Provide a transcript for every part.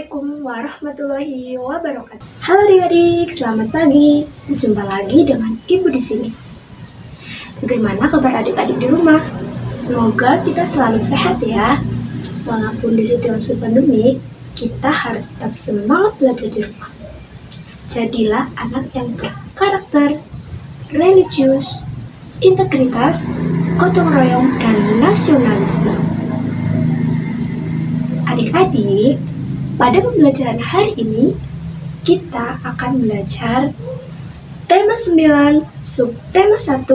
Assalamualaikum warahmatullahi wabarakatuh. Halo adik-adik, selamat pagi. Berjumpa lagi dengan Ibu di sini. Bagaimana kabar adik-adik di rumah? Semoga kita selalu sehat ya. Walaupun di situasi pandemi, kita harus tetap semangat belajar di rumah. Jadilah anak yang berkarakter, religius, integritas, gotong royong, dan nasionalisme. Adik-adik, pada pembelajaran hari ini, kita akan belajar tema 9, subtema 1,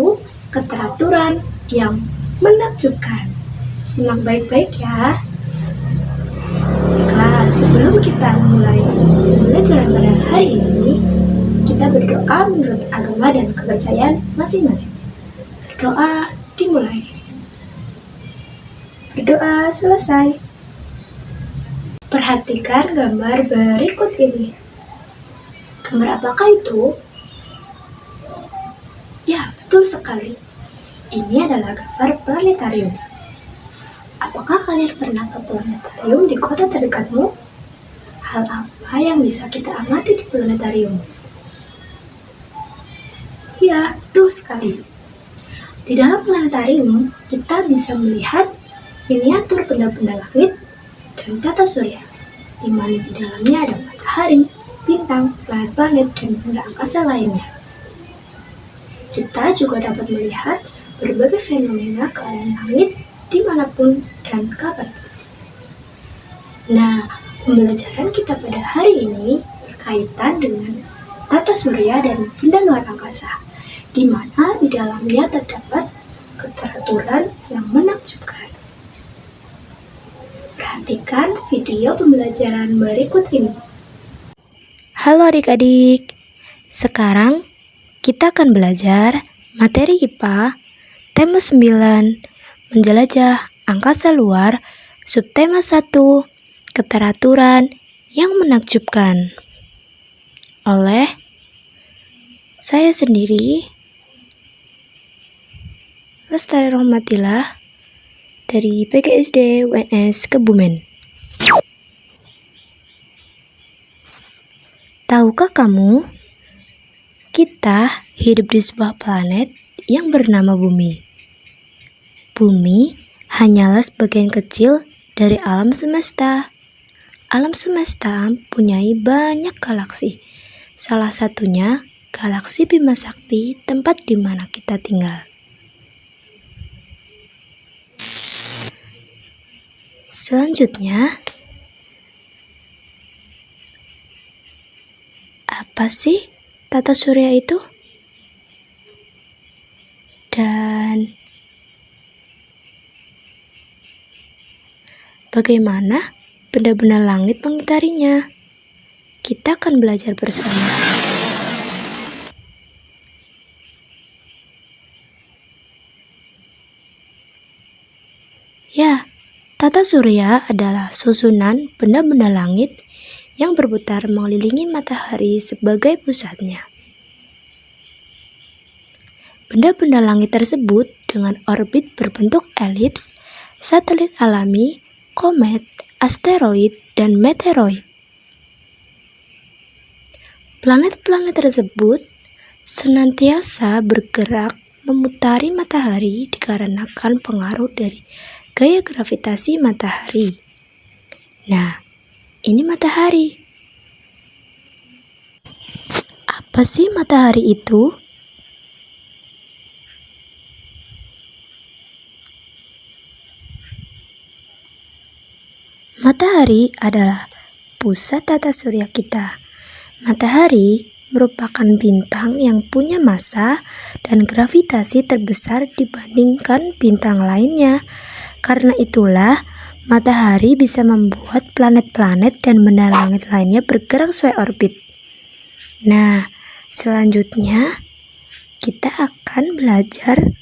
keteraturan yang menakjubkan. Simak baik-baik ya. Baiklah, sebelum kita mulai pembelajaran pada hari ini, kita berdoa menurut agama dan kepercayaan masing-masing. Berdoa dimulai. Berdoa selesai. Perhatikan gambar berikut ini. Gambar apakah itu? Ya, betul sekali. Ini adalah gambar planetarium. Apakah kalian pernah ke planetarium di kota terdekatmu? Hal apa yang bisa kita amati di planetarium? Ya, betul sekali. Di dalam planetarium, kita bisa melihat miniatur benda-benda langit dan tata surya, di mana di dalamnya ada matahari, bintang, planet-planet, dan benda angkasa lainnya. Kita juga dapat melihat berbagai fenomena keadaan langit dimanapun dan kapanpun. Nah, pembelajaran kita pada hari ini berkaitan dengan tata surya dan benda luar angkasa, di mana di dalamnya terdapat keteraturan yang menakjubkan. Perhatikan video pembelajaran berikut ini. Halo adik-adik, sekarang kita akan belajar materi IPA tema 9, menjelajah angkasa luar, subtema 1, keteraturan yang menakjubkan. Oleh saya sendiri, Lestari Rahmatillah, dari PGSD UNS Kebumen. Tahukah kamu, kita hidup di sebuah planet yang bernama Bumi. Bumi hanyalah sebagian kecil dari alam semesta. Alam semesta mempunyai banyak galaksi. Salah satunya galaksi Bima Sakti, tempat di mana kita tinggal. Selanjutnya, apa sih tata surya itu? Dan bagaimana benda-benda langit mengitarinya? Kita akan belajar bersama. Ya, tata surya adalah susunan benda-benda langit yang berputar mengelilingi matahari sebagai pusatnya. Benda-benda langit tersebut dengan orbit berbentuk elips, satelit alami, komet, asteroid, dan meteoroid. Planet-planet tersebut senantiasa bergerak memutari matahari dikarenakan pengaruh dari gaya gravitasi matahari. Nah, ini matahari. Apa sih matahari itu? Matahari adalah pusat tata surya kita. Matahari merupakan bintang yang punya massa dan gravitasi terbesar dibandingkan bintang lainnya. Karena itulah, matahari bisa membuat planet-planet dan benda langit lainnya bergerak sesuai orbit. Nah, selanjutnya kita akan belajar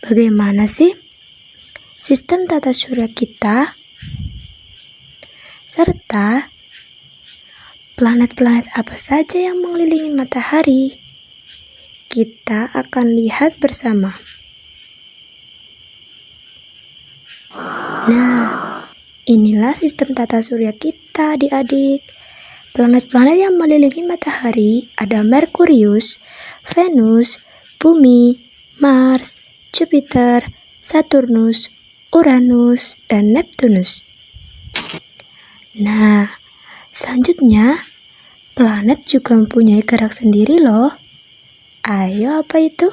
bagaimana sih sistem tata surya kita, serta planet-planet apa saja yang mengelilingi matahari. Kita akan lihat bersama. Nah, inilah sistem tata surya kita. kita adik-adik. Planet-planet yang mengelilingi matahari ada Merkurius, Venus, Bumi, Mars, Jupiter, Saturnus, Uranus, dan Neptunus. Nah, selanjutnya planet juga mempunyai gerak sendiri loh. Ayo, apa itu?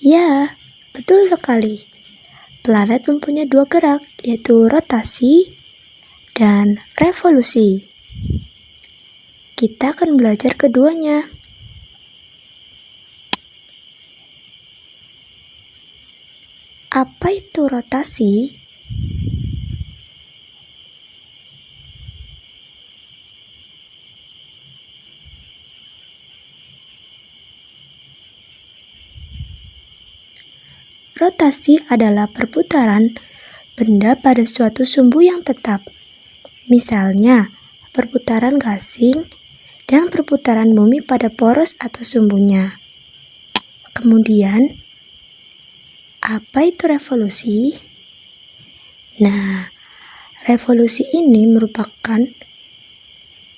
Ya, betul sekali. Planet mempunyai dua gerak, yaitu rotasi dan revolusi. Kita akan belajar keduanya. Apa itu rotasi? Rotasi adalah perputaran benda pada suatu sumbu yang tetap. Misalnya, perputaran gasing dan perputaran bumi pada poros atau sumbunya. Kemudian, apa itu revolusi? Nah, revolusi ini merupakan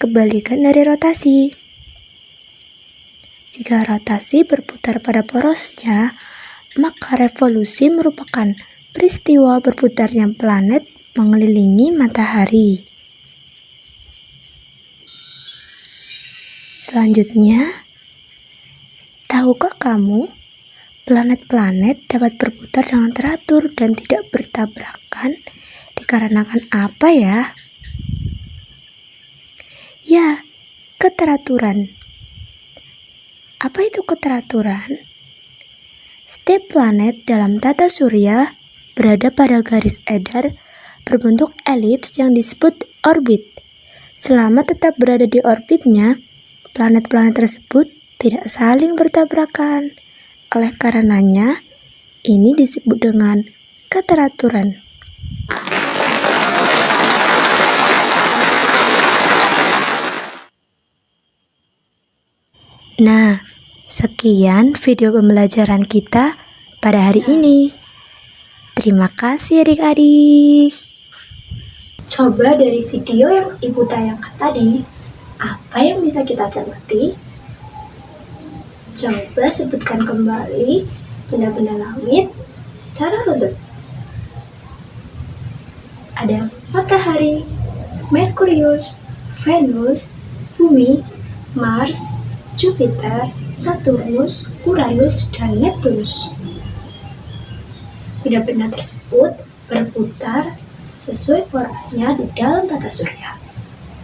kebalikan dari rotasi. Jika rotasi berputar pada porosnya, maka revolusi merupakan peristiwa berputarnya planet mengelilingi matahari. Selanjutnya, tahukah kamu planet-planet dapat berputar dengan teratur dan tidak bertabrakan dikarenakan apa ya? Ya, keteraturan. Apa itu keteraturan? Setiap planet dalam tata surya berada pada garis edar berbentuk elips yang disebut orbit. Selama tetap berada di orbitnya, planet-planet tersebut tidak saling bertabrakan. Oleh karenanya, ini disebut dengan keteraturan. Nah, sekian video pembelajaran kita pada hari ini. Terima kasih adik-adik. Coba dari video yang Ibu tayangkan tadi, apa yang bisa kita cermati? Coba sebutkan kembali benda-benda langit secara runtut. Ada matahari, Merkurius, Venus, Bumi, Mars, Jupiter, Saturnus, Uranus, dan Neptunus. Benda-benda tersebut berputar sesuai porosnya di dalam tata surya.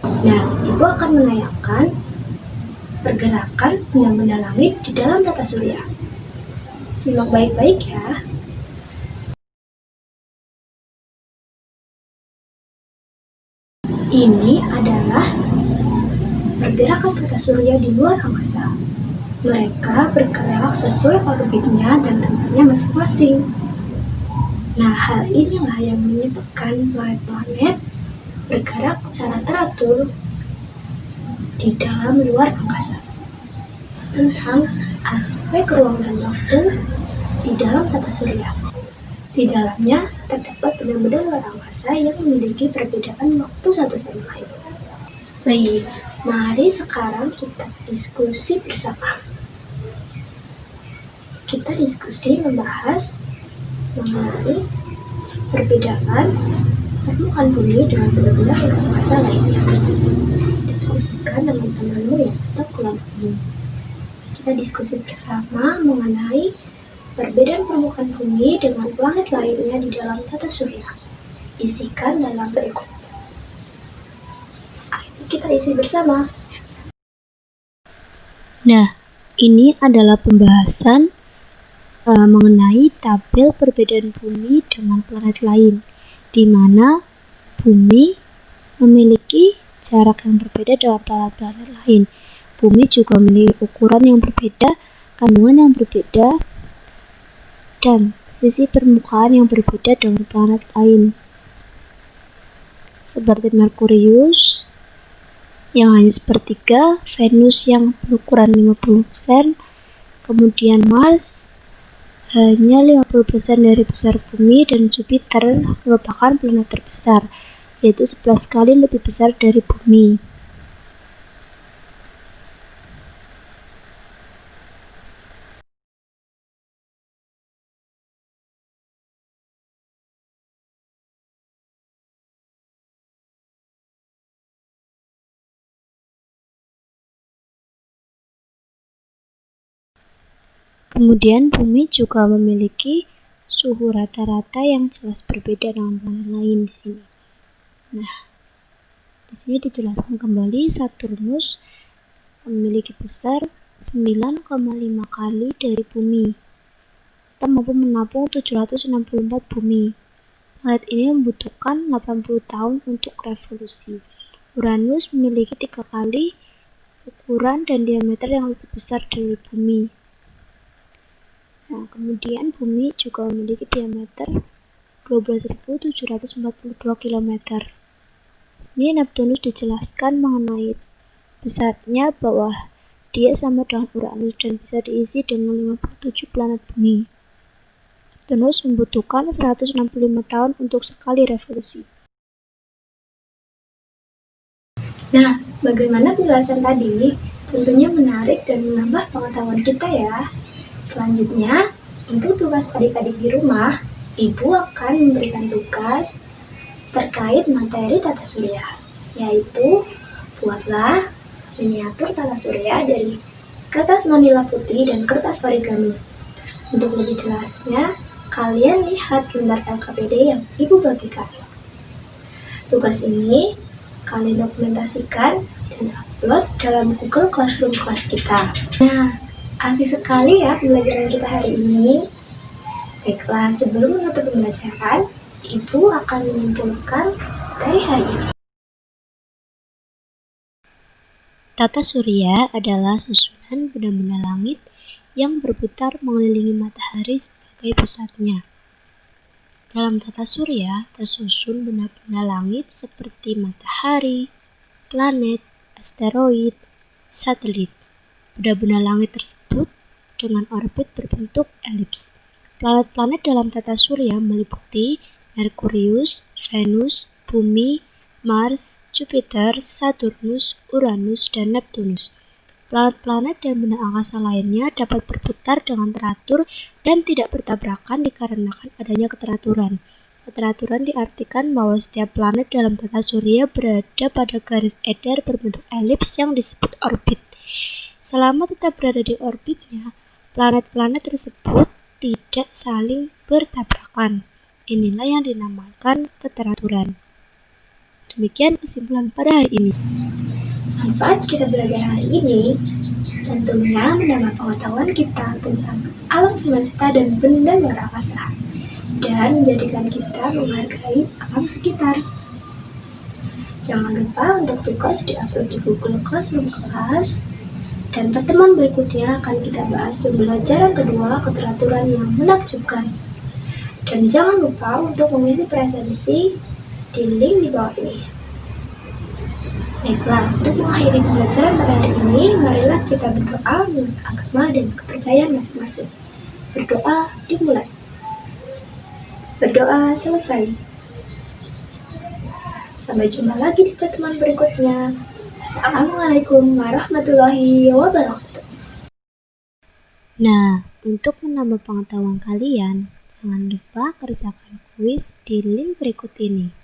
Nah, Ibu akan menayangkan pergerakan benda-benda langit di dalam tata surya. Simak baik-baik ya. Ini adalah pergerakan tata surya di luar angkasa. Mereka bergerak sesuai orbitnya dan tempatnya masing-masing. Nah, hal inilah yang menyebabkan planet-planet bergerak secara teratur di dalam luar angkasa. Tentang aspek ruang dan waktu di dalam tata surya. Di dalamnya terdapat benda-benda luar angkasa yang memiliki perbedaan waktu satu sama lain. Baik, mari sekarang kita diskusi bersama. Kita diskusi membahas mengenai perbedaan permukaan bumi dengan benda-benda luar angkasa lainnya. Diskusikan dengan temanmu yang atau kelompokmu. Kita diskusi bersama mengenai perbedaan permukaan bumi dengan planet lainnya di dalam tata surya. Isikan dalam berikut. Ayo kita isi bersama. Nah, ini adalah pembahasan mengenai tabel perbedaan bumi dengan planet lain, di mana bumi memiliki jarak yang berbeda dengan planet-planet lain. Bumi juga memiliki ukuran yang berbeda, kandungan yang berbeda, dan sisi permukaan yang berbeda dengan planet lain. Seperti Merkurius yang hanya sepertiga, Venus yang berukuran 50%, kemudian Mars Hanya 50% dari besar Bumi dan Jupiter merupakan planet terbesar, yaitu 11 kali lebih besar dari Bumi. Kemudian Bumi juga memiliki suhu rata-rata yang jelas berbeda dengan planet lain di sini. Nah, di sini dijelaskan kembali Saturnus memiliki besar 9,5 kali dari Bumi atau mampu menampung 764 bumi. Planet ini membutuhkan 80 tahun untuk revolusi. Uranus memiliki 3 kali ukuran dan diameter yang lebih besar dari Bumi. Nah, kemudian Bumi juga memiliki diameter 12.742 km. Ini Neptunus dijelaskan mengenai besarnya bahwa dia sama dengan Uranus dan bisa diisi dengan 57 planet bumi. Neptunus membutuhkan 165 tahun untuk sekali revolusi. Nah, bagaimana penjelasan tadi? Tentunya menarik dan menambah pengetahuan kita ya. Selanjutnya, untuk tugas adik-adik di rumah, Ibu akan memberikan tugas terkait materi tata surya, yaitu buatlah miniatur tata surya dari kertas manila putih dan kertas origami. Untuk lebih jelasnya, kalian lihat lembar LKPD yang Ibu bagikan. Tugas ini kalian dokumentasikan dan upload dalam Google Classroom kelas kita. Nah, asik sekali ya pembelajaran kita hari ini. Baiklah, sebelum menutup pembelajaran, Ibu akan menyimpulkan dari hari ini. Tata surya adalah susunan benda-benda langit yang berputar mengelilingi matahari sebagai pusatnya. Dalam tata surya tersusun benda-benda langit seperti matahari, planet, asteroid, satelit. Benda-benda langit tersebut dengan orbit berbentuk elips. Planet-planet dalam tata surya meliputi Merkurius, Venus, Bumi, Mars, Jupiter, Saturnus, Uranus, dan Neptunus. Planet-planet dan benda angkasa lainnya dapat berputar dengan teratur dan tidak bertabrakan dikarenakan adanya keteraturan. Keteraturan diartikan bahwa setiap planet dalam tata surya berada pada garis edar berbentuk elips yang disebut orbit. Selama tetap berada di orbitnya, planet-planet tersebut tidak saling bertabrakan. Inilah yang dinamakan keteraturan. Demikian kesimpulan pada hari ini. Manfaat kita belajar hari ini tentunya menambah pengetahuan kita tentang alam semesta dan benda luar angkasa, dan menjadikan kita menghargai alam sekitar. Jangan lupa untuk tugas di-upload di Google Classroom kelas, dan pertemuan berikutnya akan kita bahas pembelajaran kedua keteraturan yang menakjubkan. Dan jangan lupa untuk mengisi presensi di link di bawah ini. Baiklah, untuk mengakhiri pembelajaran pada hari ini, marilah kita berdoa menurut agama dan kepercayaan masing-masing. Berdoa dimulai. Berdoa selesai. Sampai jumpa lagi di pertemuan berikutnya. Assalamualaikum warahmatullahi wabarakatuh. Nah, untuk menambah pengetahuan kalian, jangan lupa kerjakan kuis di link berikut ini.